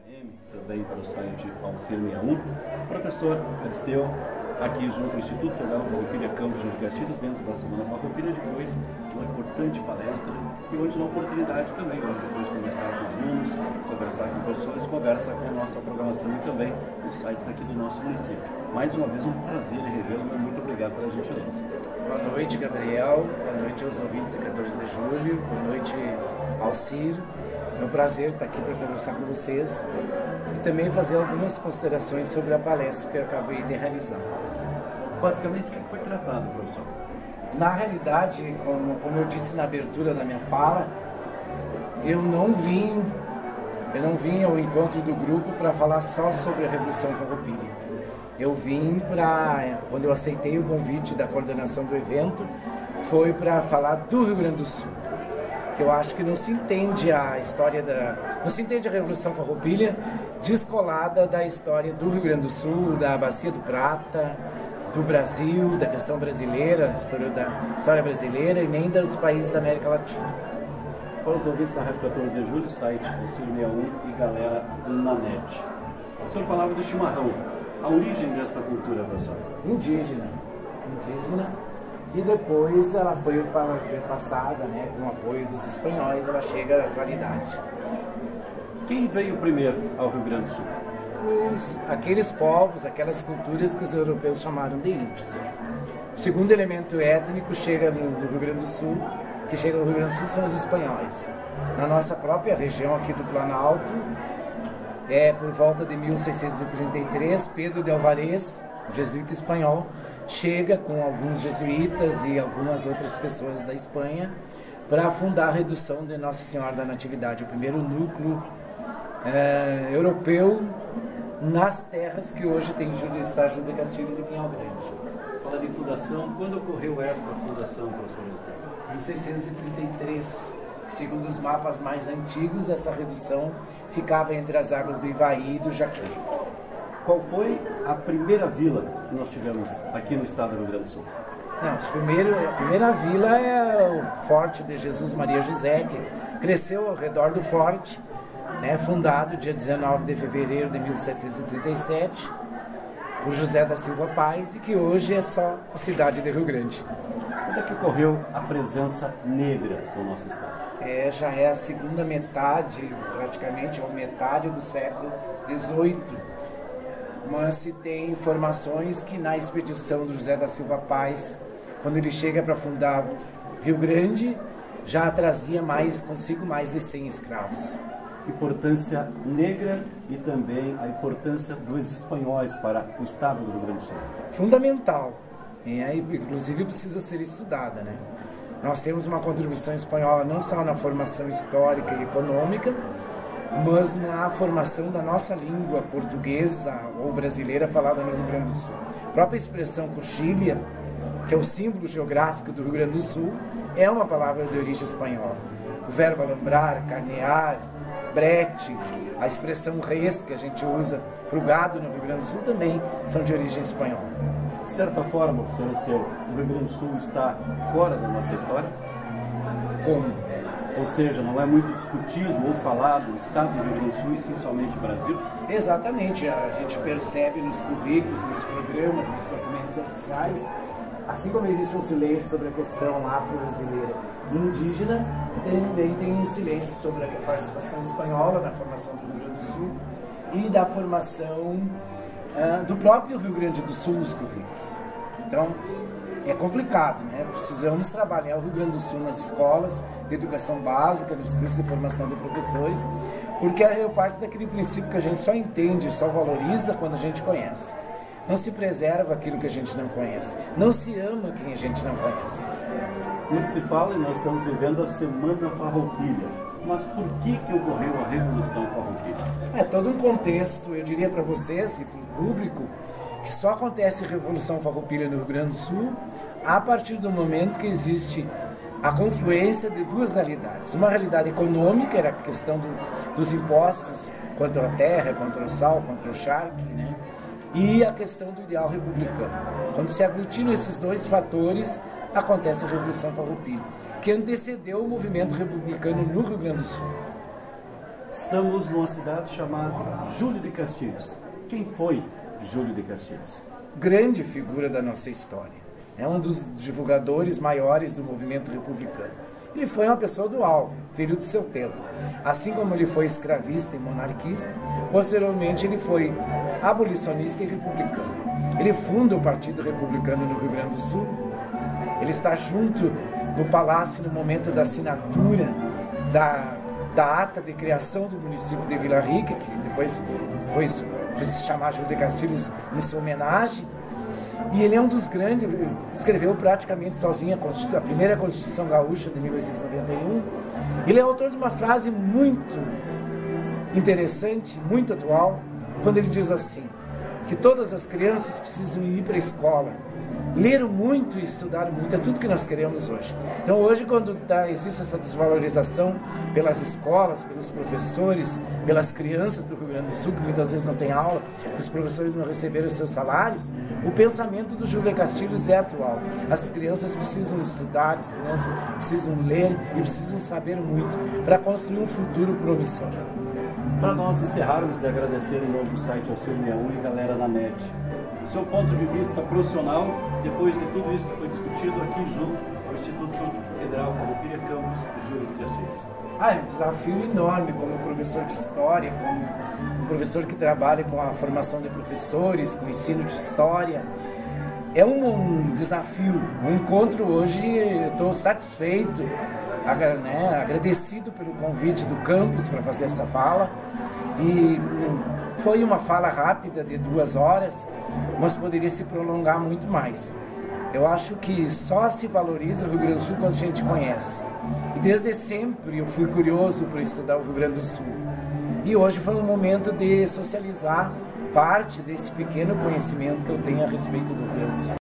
HM, também para o site Alcir 61, professor Aristeu, aqui junto ao Instituto Federal Farroupilha Campos de Castilhos, dentro da Semana Farroupilha, depois de uma importante palestra e hoje uma oportunidade também, depois de conversar com alunos, conversar com professores, conversa com a nossa programação e também os sites aqui do nosso município. Mais uma vez, um prazer revê-lo, muito obrigado pela gentileza. Boa noite, Gabriel. Boa noite aos ouvintes de 14 de julho. Boa noite, Alcir. É um prazer estar aqui para conversar com vocês e também fazer algumas considerações sobre a palestra que eu acabei de realizar. Basicamente, o que foi tratado, professor? Na realidade, como eu disse na abertura da minha fala, eu não vim ao encontro do grupo para falar só sobre a Revolução Farroupilha. Eu vim quando eu aceitei o convite da coordenação do evento, foi para falar do Rio Grande do Sul. Que eu acho que não se entende a história não se entende a Revolução Farroupilha descolada da história do Rio Grande do Sul, da Bacia do Prata, do Brasil, da questão brasileira, da história brasileira e nem dos países da América Latina. Para os ouvintes da Rádio 14 de Julho, site Alcir 61 e galera na net. O senhor falava do chimarrão. A origem desta cultura, professor? Indígena. E depois ela foi passada, né, com o apoio dos espanhóis, ela chega à atualidade. Quem veio primeiro ao Rio Grande do Sul? Aqueles povos, aquelas culturas que os europeus chamaram de índios. O segundo elemento étnico chega no Rio Grande do Sul, que chega ao Rio Grande do Sul são os espanhóis. Na nossa própria região aqui do Planalto, por volta de 1633, Pedro de Alvarez, jesuíta espanhol, chega com alguns jesuítas e algumas outras pessoas da Espanha para fundar a redução de Nossa Senhora da Natividade, o primeiro núcleo europeu nas terras que hoje está Júlio de Castilhos e Pinhal Grande. Falando em fundação, quando ocorreu esta fundação, professor? Em 1633. Segundo os mapas mais antigos, essa redução ficava entre as águas do Ivaí e do Jaquim. Qual foi a primeira vila que nós tivemos aqui no estado do Rio Grande do Sul? Não, a primeira vila é o Forte de Jesus Maria José, que cresceu ao redor do forte, né, fundado dia 19 de fevereiro de 1737, por José da Silva Paz, e que hoje é só a cidade de Rio Grande. Quando é que ocorreu a presença negra no nosso estado? Já é a segunda metade, praticamente, ou metade do século XVIII. Mas se tem informações que na expedição do José da Silva Paz, quando ele chega para fundar Rio Grande, já trazia consigo mais de 100 escravos. Importância negra e também a importância dos espanhóis para o estado do Rio Grande do Sul. Fundamental. Inclusive precisa ser estudada, né? Nós temos uma contribuição espanhola não só na formação histórica e econômica, mas na formação da nossa língua portuguesa ou brasileira falada no Rio Grande do Sul. A própria expressão coxilha, que é o símbolo geográfico do Rio Grande do Sul, é uma palavra de origem espanhola. O verbo alambrar, carnear, brete, a expressão res, que a gente usa para o gado no Rio Grande do Sul, também são de origem espanhola. De certa forma, professor Esteu, o Rio Grande do Sul está fora da nossa história? Como? Ou seja, não é muito discutido ou falado o estado do Rio Grande do Sul e sim somente o Brasil? Exatamente, a gente percebe nos currículos, nos programas, nos documentos oficiais, assim como existe um silêncio sobre a questão afro-brasileira e indígena, também tem um silêncio sobre a participação espanhola na formação do Rio Grande do Sul e da formação do próprio Rio Grande do Sul nos currículos. Então, é complicado, né? Precisamos trabalhar o Rio Grande do Sul nas escolas de educação básica, nos cursos de formação de professores, porque eu parto daquele princípio que a gente só entende, só valoriza quando a gente conhece. Não se preserva aquilo que a gente não conhece. Não se ama quem a gente não conhece. Muito se fala e nós estamos vivendo a Semana Farroupilha. Mas por que ocorreu a Revolução Farroupilha? É todo um contexto, eu diria para vocês e para o público, que só acontece a Revolução Farroupilha no Rio Grande do Sul a partir do momento que existe a confluência de duas realidades. Uma realidade econômica, era a questão dos impostos contra a terra, contra o sal, contra o charque, né? E a questão do ideal republicano. Quando se aglutinam esses dois fatores, acontece a Revolução Farroupilha, que antecedeu o movimento republicano no Rio Grande do Sul. Estamos numa cidade chamada Júlio de Castilhos. Quem foi Júlio de Castilhos? Grande figura da nossa história. É um dos divulgadores maiores do movimento republicano. Ele foi uma pessoa dual, filho do seu tempo. Assim como ele foi escravista e monarquista, posteriormente ele foi abolicionista e republicano. Ele funda o Partido Republicano no Rio Grande do Sul. Ele está junto no palácio no momento da assinatura da ata de criação do município de Vila Rica, que depois foi se chamar Júlio de Castilhos em sua homenagem. E ele é um dos grandes, escreveu praticamente sozinho a primeira Constituição Gaúcha de 1891. Ele é autor de uma frase muito interessante, muito atual, quando ele diz assim, que todas as crianças precisam ir para a escola, ler muito e estudar muito, é tudo que nós queremos hoje. Então hoje, quando existe essa desvalorização pelas escolas, pelos professores, pelas crianças do Rio Grande do Sul, que muitas vezes não tem aula, os professores não receberam os seus salários, o pensamento do Júlio de Castilhos é atual. As crianças precisam estudar, as crianças precisam ler e precisam saber muito para construir um futuro promissor. Para nós encerrarmos e agradecer em nome do site Auxílio 61 e galera na net, seu ponto de vista profissional, depois de tudo isso que foi discutido aqui junto ao Instituto Federal Farroupilha Campus Júlio de Castilhos. É um desafio enorme como professor de história, como um professor que trabalha com a formação de professores, com o ensino de história. É um desafio. O encontro hoje, eu estou satisfeito, agradecido pelo convite do campus para fazer essa fala. E foi uma fala rápida de 2 horas, mas poderia se prolongar muito mais. Eu acho que só se valoriza o Rio Grande do Sul quando a gente conhece. E desde sempre eu fui curioso por estudar o Rio Grande do Sul. E hoje foi um momento de socializar parte desse pequeno conhecimento que eu tenho a respeito do Rio Grande do Sul.